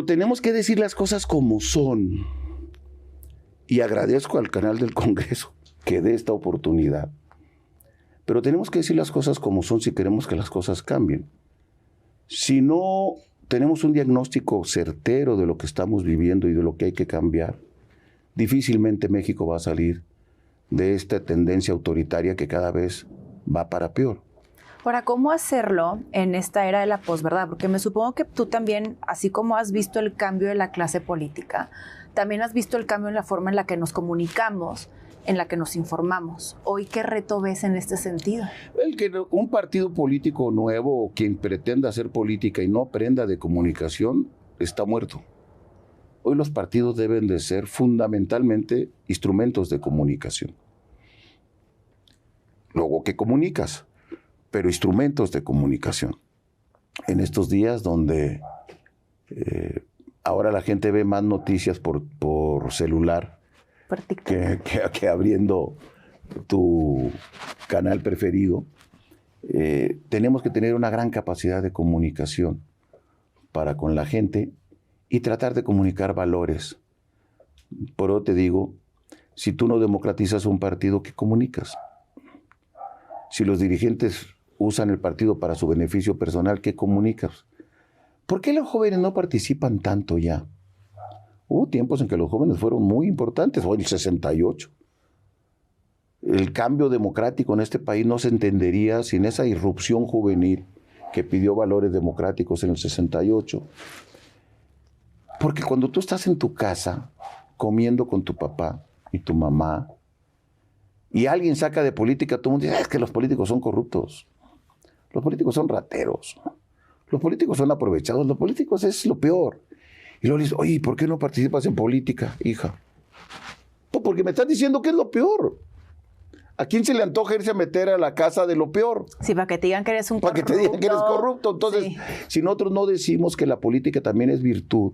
tenemos que decir las cosas como son. Y agradezco al canal del Congreso que dé esta oportunidad. Pero tenemos que decir las cosas como son si queremos que las cosas cambien. Si no tenemos un diagnóstico certero de lo que estamos viviendo y de lo que hay que cambiar, difícilmente México va a salir de esta tendencia autoritaria que cada vez va para peor. Ahora, ¿cómo hacerlo en esta era de la posverdad? Porque me supongo que tú también, así como has visto el cambio de la clase política, también has visto el cambio en la forma en la que nos comunicamos, en la que nos informamos. Hoy, ¿qué reto ves en este sentido? El que un partido político nuevo, quien pretenda hacer política y no aprenda de comunicación, está muerto. Hoy los partidos deben de ser fundamentalmente instrumentos de comunicación. Luego, ¿qué comunicas? Pero instrumentos de comunicación. En estos días donde ahora la gente ve más noticias por celular que abriendo tu canal preferido, tenemos que tener una gran capacidad de comunicación para con la gente y tratar de comunicar valores. Por eso te digo, si tú no democratizas un partido, ¿qué comunicas? Si los dirigentes usan el partido para su beneficio personal, ¿qué comunicas? ¿Por qué los jóvenes no participan tanto ya? Hubo tiempos en que los jóvenes fueron muy importantes, o en el 68. El cambio democrático en este país no se entendería sin esa irrupción juvenil que pidió valores democráticos en el 68. Porque cuando tú estás en tu casa comiendo con tu papá y tu mamá, y alguien saca de política, todo el mundo dice, es que los políticos son corruptos, los políticos son rateros, los políticos son aprovechados, los políticos es lo peor. Y luego le dices, oye, ¿por qué no participas en política, hija? Pues porque me estás diciendo que es lo peor. ¿A quién se le antoja irse a meter a la casa de lo peor? Sí, para que te digan que eres un corrupto. Para que te digan que eres corrupto. Entonces, sí. Si nosotros no decimos que la política también es virtud,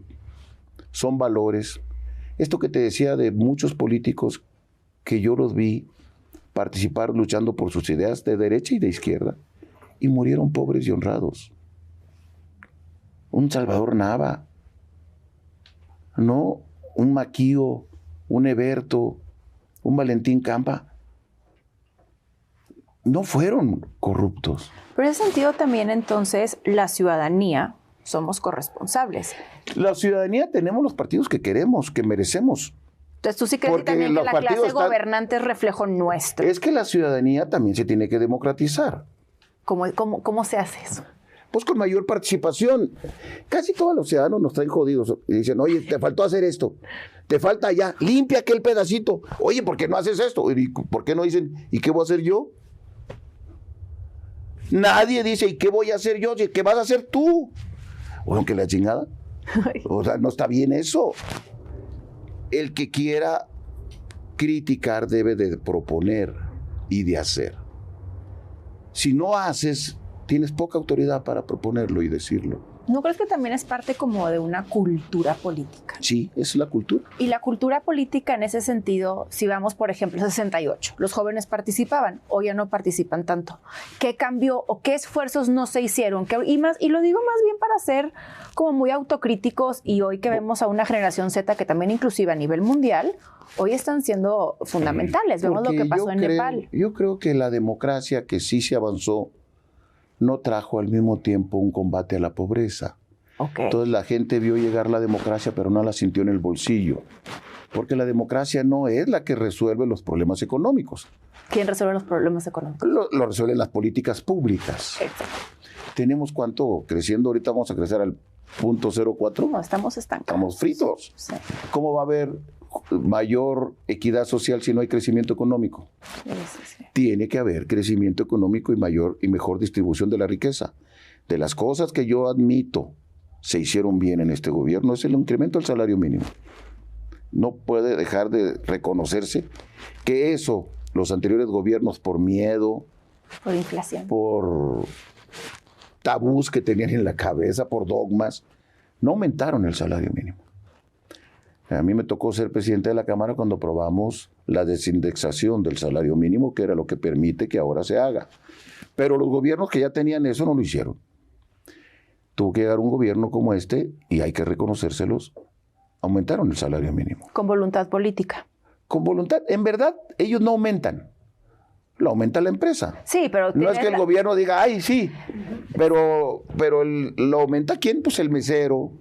son valores. Esto que te decía de muchos políticos que yo los vi participar luchando por sus ideas de derecha y de izquierda, y murieron pobres y honrados. Un Salvador Nava, no un Maquío, un Eberto, un Valentín Campa, no fueron corruptos. Pero en ese sentido también entonces la ciudadanía somos corresponsables. La ciudadanía tenemos los partidos que queremos, que merecemos. Entonces tú sí crees también que la clase gobernante es reflejo nuestro. Es que la ciudadanía también se tiene que democratizar. ¿Cómo se hace eso? Pues con mayor participación. Casi todos los ciudadanos nos traen jodidos y dicen, oye, te faltó hacer esto, te falta allá, limpia aquel pedacito. Oye, ¿por qué no haces esto? ¿Y por qué no dicen, ¿y qué voy a hacer yo? Nadie dice, ¿y qué voy a hacer yo? ¿Qué vas a hacer tú? Bueno, que la chingada. O sea, no está bien eso. El que quiera criticar debe de proponer y de hacer. Si no haces, tienes poca autoridad para proponerlo y decirlo. ¿No crees que también es parte como de una cultura política? Sí, es la cultura. Y la cultura política en ese sentido, si vamos, por ejemplo, 68, los jóvenes participaban, hoy ya no participan tanto. ¿Qué cambió o qué esfuerzos no se hicieron? Y lo digo más bien para ser como muy autocríticos, y hoy que vemos a una generación Z que también inclusive a nivel mundial, hoy están siendo fundamentales. Vemos lo que pasó en Nepal. Yo creo que la democracia que sí se avanzó no trajo al mismo tiempo un combate a la pobreza. Okay. Entonces la gente vio llegar la democracia, pero no la sintió en el bolsillo. Porque la democracia no es la que resuelve los problemas económicos. ¿Quién resuelve los problemas económicos? Lo resuelven las políticas públicas. Exacto. ¿Tenemos cuánto creciendo? Ahorita vamos a crecer al 0.04. No, estamos estancados. Estamos fritos. Sí. ¿Cómo va a haber mayor equidad social si no hay crecimiento económico? Sí. Tiene que haber crecimiento económico y mayor y mejor distribución de la riqueza. De las cosas que yo admito se hicieron bien en este gobierno es el incremento del salario mínimo. No puede dejar de reconocerse que eso, los anteriores gobiernos, por miedo, por inflación, por tabús que tenían en la cabeza, por dogmas, no aumentaron el salario mínimo. A mí me tocó ser presidente de la Cámara cuando aprobamos la desindexación del salario mínimo, que era lo que permite que ahora se haga. Pero los gobiernos que ya tenían eso no lo hicieron. Tuvo que llegar un gobierno como este, y hay que reconocérselos, aumentaron el salario mínimo. Con voluntad política. Con voluntad. En verdad, ellos no aumentan. Lo aumenta la empresa. Sí, pero... No es que el gobierno diga, ay, sí, pero ¿lo aumenta quién? Pues el mesero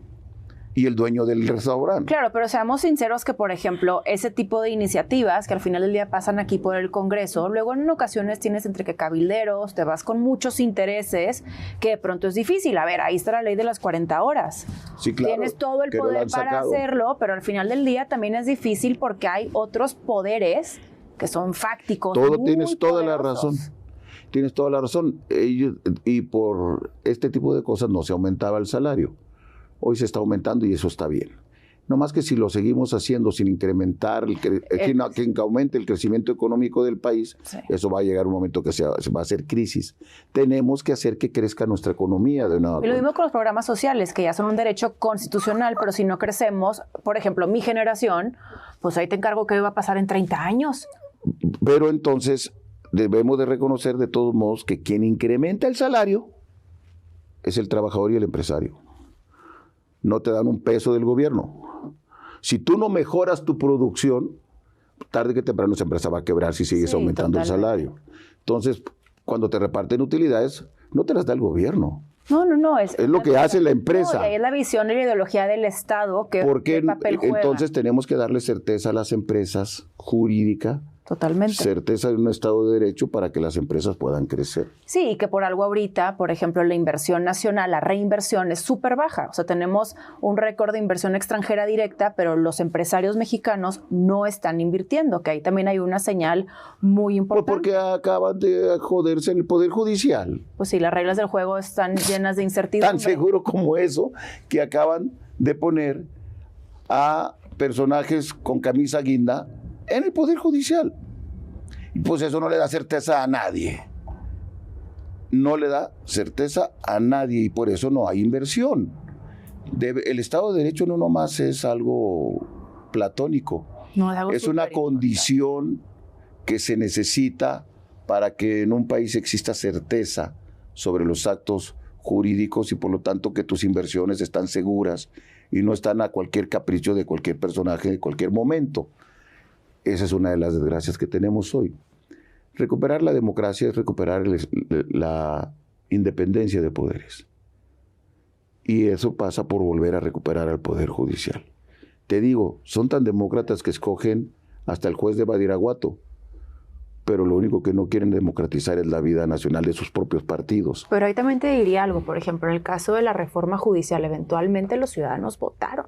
y el dueño del restaurante. Claro, pero seamos sinceros que, por ejemplo, ese tipo de iniciativas que al final del día pasan aquí por el Congreso, luego en ocasiones tienes entre que cabilderos, te vas con muchos intereses, que de pronto es difícil. A ver, ahí está la ley de las 40 horas. Sí, claro, tienes todo el poder para hacerlo, pero al final del día también es difícil porque hay otros poderes que son fácticos. Tienes toda la razón. Tienes toda la razón. Y por este tipo de cosas no se aumentaba el salario. Hoy se está aumentando y eso está bien. No más que si lo seguimos haciendo sin incrementar, que aumente el crecimiento económico del país, sí, eso va a llegar un momento que se va a hacer crisis. Tenemos que hacer que crezca nuestra economía de nuevo. Y lo mismo con los programas sociales, que ya son un derecho constitucional, pero si no crecemos, por ejemplo, mi generación, pues ahí te encargo qué va a pasar en 30 años. Pero entonces debemos de reconocer de todos modos que quien incrementa el salario es el trabajador y el empresario. No te dan un peso del gobierno. Si tú no mejoras tu producción, tarde que temprano esa empresa va a quebrar si sigues aumentando el salario. Entonces, cuando te reparten utilidades, no te las da el gobierno. No. Es lo que hace la empresa. No, y es la visión y la ideología del Estado que porque papel juega. Entonces tenemos que darle certeza a las empresas jurídica. Totalmente. Certeza de un Estado de Derecho para que las empresas puedan crecer. Sí, y que por algo ahorita, por ejemplo, la inversión nacional, la reinversión es súper baja. O sea, tenemos un récord de inversión extranjera directa, pero los empresarios mexicanos no están invirtiendo, que ahí también hay una señal muy importante. Porque acaban de joderse el Poder Judicial. Pues sí, las reglas del juego están llenas de incertidumbre. Tan seguro como eso, que acaban de poner a personajes con camisa guinda en el Poder Judicial. Y pues eso no le da certeza a nadie. No le da certeza a nadie y por eso no hay inversión. El Estado de Derecho no nomás es algo platónico. No, es una condición que se necesita para que en un país exista certeza sobre los actos jurídicos y por lo tanto que tus inversiones están seguras y no están a cualquier capricho de cualquier personaje en cualquier momento. Esa es una de las desgracias que tenemos hoy. Recuperar la democracia es recuperar la independencia de poderes. Y eso pasa por volver a recuperar al Poder Judicial. Te digo, son tan demócratas que escogen hasta el juez de Badiraguato, pero lo único que no quieren democratizar es la vida nacional de sus propios partidos. Pero ahí también te diría algo, por ejemplo, en el caso de la reforma judicial, eventualmente los ciudadanos votaron.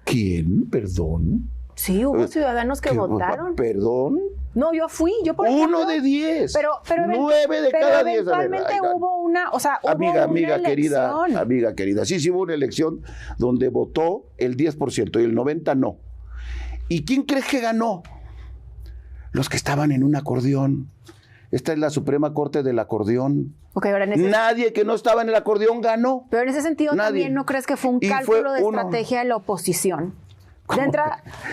¿Quién? ¿Perdón? Sí, hubo ciudadanos que votaron. ¿Perdón? No, yo fui, yo por ejemplo. 1 de 10. Pero 9 de cada 10. Eventualmente hubo una, o sea, amiga querida, sí hubo una elección donde votó el 10% y el 90% no. ¿Y quién crees que ganó? Los que estaban en un acordeón, Esta es la Suprema Corte del acordeón. Okay, ahora Nadie que no estaba en el acordeón ganó. Pero en ese sentido también, ¿no crees que fue un cálculo de estrategia de la oposición?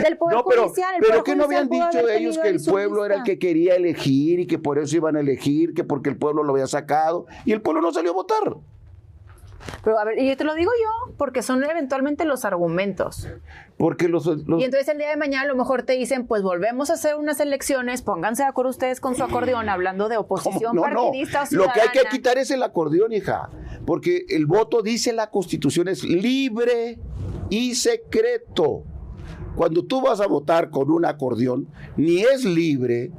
Del Poder Judicial. Pero ¿qué no habían dicho ellos que el pueblo era el que quería elegir y que por eso iban a elegir, que porque el pueblo lo había sacado y el pueblo no salió a votar? Pero a ver, y yo te lo digo yo, porque son eventualmente los argumentos. Porque Y entonces el día de mañana a lo mejor te dicen, pues volvemos a hacer unas elecciones, pónganse de acuerdo ustedes con su acordeón, hablando de oposición partidista o ciudadana. Lo que hay que quitar es el acordeón, hija, porque el voto, dice la Constitución, es libre y secreto. Cuando tú vas a votar con un acordeón, ni es libre,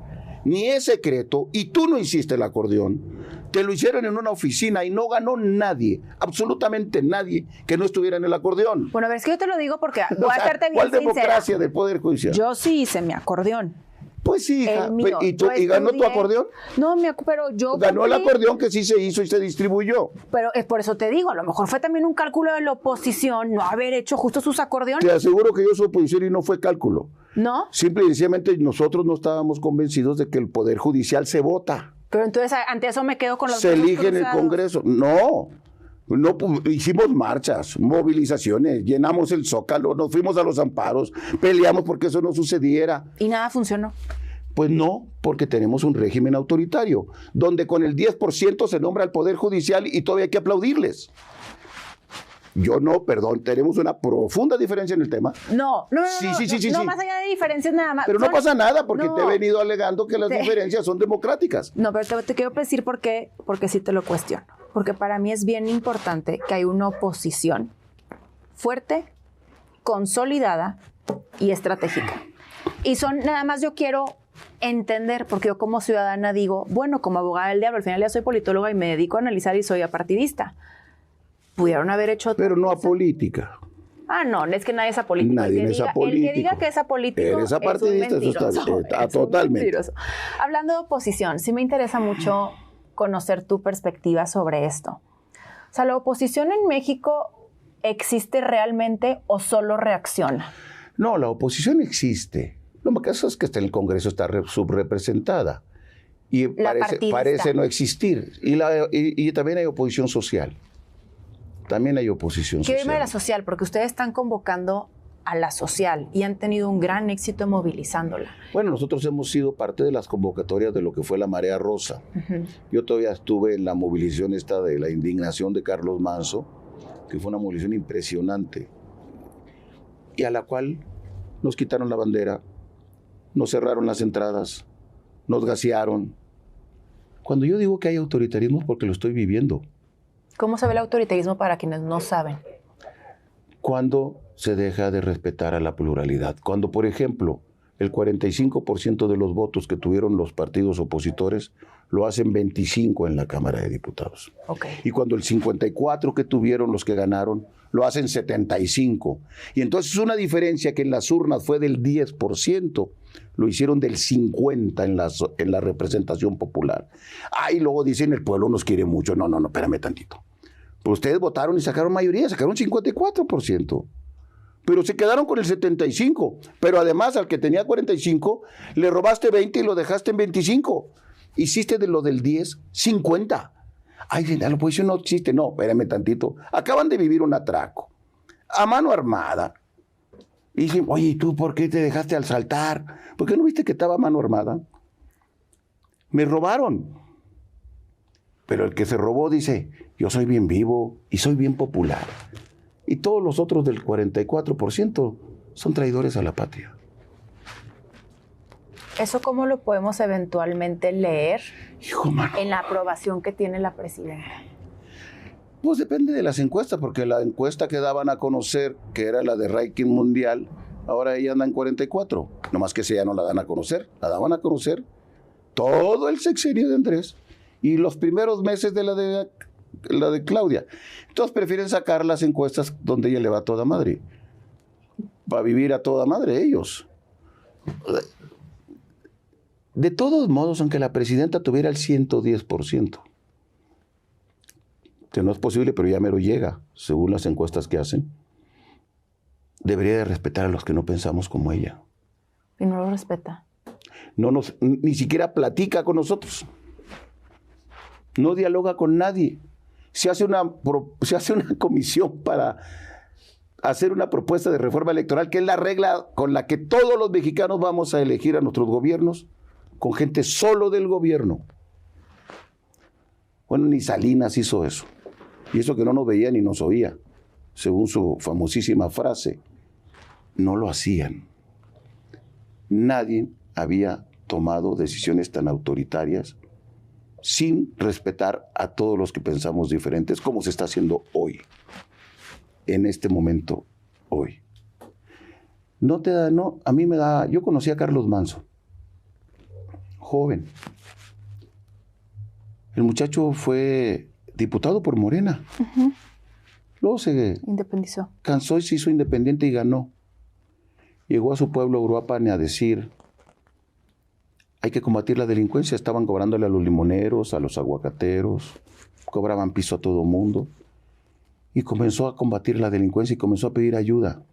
ni es secreto, y tú no hiciste el acordeón. Te lo hicieron en una oficina y no ganó nadie, absolutamente nadie, que no estuviera en el acordeón. Bueno, a ver, es que yo te lo digo porque voy a hacerte bien ¿cuál sincera. democracia del Poder Judicial? Yo sí hice mi acordeón. Pues sí, hija. El mío. ¿Y ganó tu acordeón? No, pero yo ganó el acordeón que sí se hizo y se distribuyó. Pero es por eso te digo, a lo mejor fue también un cálculo de la oposición no haber hecho justo sus acordeones. Te aseguro que yo soy oposición y no fue cálculo. ¿No? Simple y sencillamente nosotros no estábamos convencidos de que el Poder Judicial se vota. Pero entonces ante eso me quedo con los se elige en el Congreso. No, hicimos marchas, movilizaciones, llenamos el Zócalo, nos fuimos a los amparos, peleamos porque eso no sucediera. ¿Y nada funcionó? Pues no, porque tenemos un régimen autoritario, donde con el 10% se nombra al Poder Judicial y todavía hay que aplaudirles. Yo no, perdón, tenemos una profunda diferencia en el tema. No, sí, más allá de diferencias nada más. Pero no pasa nada porque te he venido alegando que las diferencias son democráticas. No, pero te quiero decir porque sí te lo cuestiono. Porque para mí es bien importante que hay una oposición fuerte, consolidada y estratégica. Y nada más yo quiero entender, porque yo como ciudadana digo, bueno, como abogada del diablo, al final ya soy politóloga y me dedico a analizar y soy apartidista. Pudieron haber hecho... Pero no a política. Ah, no, es que nadie es apolítico. Nadie es apolítico. El que diga que es apolítico eres apartidista, es un mentiroso. Eso está totalmente. Hablando de oposición, sí me interesa mucho conocer tu perspectiva sobre esto. O sea, ¿la oposición en México existe realmente o solo reacciona? No, la oposición existe. Lo que pasa es que en el Congreso está subrepresentada y parece no existir. Y también hay oposición social. También hay oposición social. Quiero irme a la social, porque ustedes están convocando a la social y han tenido un gran éxito movilizándola. Bueno, nosotros hemos sido parte de las convocatorias de lo que fue la Marea Rosa. Yo todavía estuve en la movilización esta de la indignación de Carlos Manzo, que fue una movilización impresionante, y a la cual nos quitaron la bandera, nos cerraron las entradas, nos gasearon. Cuando yo digo que hay autoritarismo es porque lo estoy viviendo. ¿Cómo se ve el autoritarismo para quienes no saben? Cuando se deja de respetar a la pluralidad. Cuando, por ejemplo, el 45% de los votos que tuvieron los partidos opositores lo hacen 25 en la Cámara de Diputados. Okay. Y cuando el 54% que tuvieron los que ganaron lo hacen 75. Y entonces una diferencia que en las urnas fue del 10%, lo hicieron del 50% en la representación popular. Y luego dicen el pueblo nos quiere mucho. No, espérame tantito. Pues ustedes votaron y sacaron mayoría, sacaron 54%. Pero se quedaron con el 75%. Pero además al que tenía 45, le robaste 20 y lo dejaste en 25. Hiciste de lo del 10, 50. La oposición no existe. No, espérame tantito. Acaban de vivir un atraco. A mano armada. Y dicen, oye, ¿y tú por qué te dejaste asaltar? ¿Por qué no viste que estaba a mano armada? Me robaron. Pero el que se robó dice, yo soy bien vivo y soy bien popular. Y todos los otros del 44% son traidores a la patria. ¿Eso cómo lo podemos eventualmente leer mano, en la aprobación que tiene la presidenta? Pues depende de las encuestas, porque la encuesta que daban a conocer, que era la de ranking mundial, ahora ella anda en 44. Nomás que esa ya no la dan a conocer, la daban a conocer todo el sexenio de Andrés y los primeros meses de la de Claudia. Entonces prefieren sacar las encuestas donde ella le va a toda madre. Va a vivir a toda madre ellos. De todos modos, aunque la presidenta tuviera el 110%, que no es posible, pero ya mero llega, según las encuestas que hacen, debería de respetar a los que no pensamos como ella. Y no lo respeta. Ni siquiera platica con nosotros. no dialoga con nadie. Se hace una comisión para hacer una propuesta de reforma electoral, que es la regla con la que todos los mexicanos vamos a elegir a nuestros gobiernos, con gente solo del gobierno. Bueno, ni Salinas hizo eso. Y eso que no nos veía ni nos oía, según su famosísima frase. No lo hacían. Nadie había tomado decisiones tan autoritarias sin respetar a todos los que pensamos diferentes, como se está haciendo hoy, en este momento, hoy. A mí me da, yo conocí a Carlos Manzo, joven. El muchacho fue diputado por Morena. Uh-huh. Luego se independizó. Cansó y se hizo independiente y ganó. Llegó a su pueblo, Uruapan, a decir: hay que combatir la delincuencia. Estaban cobrándole a los limoneros, a los aguacateros, cobraban piso a todo mundo. Y comenzó a combatir la delincuencia y comenzó a pedir ayuda.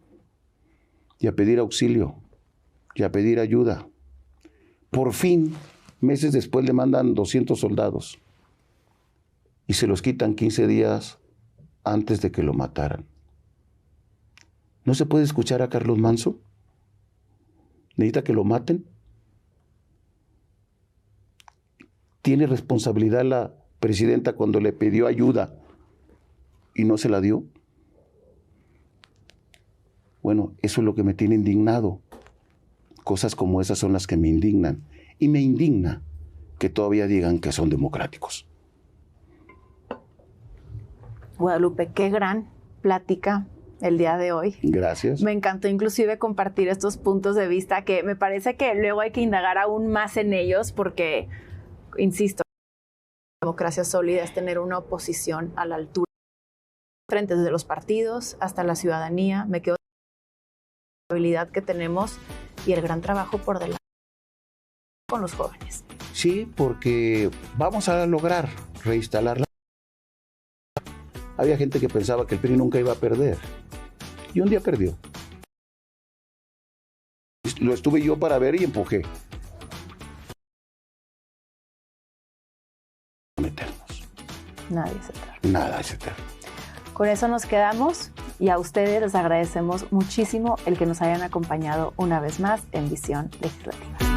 Y a pedir auxilio. Y a pedir ayuda. Por fin, meses después, le mandan 200 soldados. Y se los quitan 15 días antes de que lo mataran. ¿No se puede escuchar a Carlos Manzo? ¿Necesita que lo maten? ¿Tiene responsabilidad la presidenta cuando le pidió ayuda y no se la dio? Bueno, eso es lo que me tiene indignado. Cosas como esas son las que me indignan. Y me indigna que todavía digan que son democráticos. Guadalupe, qué gran plática el día de hoy. Gracias. Me encantó inclusive compartir estos puntos de vista que me parece que luego hay que indagar aún más en ellos porque, insisto, la democracia sólida es tener una oposición a la altura, frente desde los partidos hasta la ciudadanía. Me quedo con la habilidad que tenemos y el gran trabajo por delante con los jóvenes. Sí, porque vamos a lograr reinstalarla. Había gente que pensaba que el PRI nunca iba a perder. Y un día perdió. Lo estuve yo para ver y empujé. Meternos. Nadie es eterno. Nada es eterno. Con eso nos quedamos y a ustedes les agradecemos muchísimo el que nos hayan acompañado una vez más en Visión Legislativa.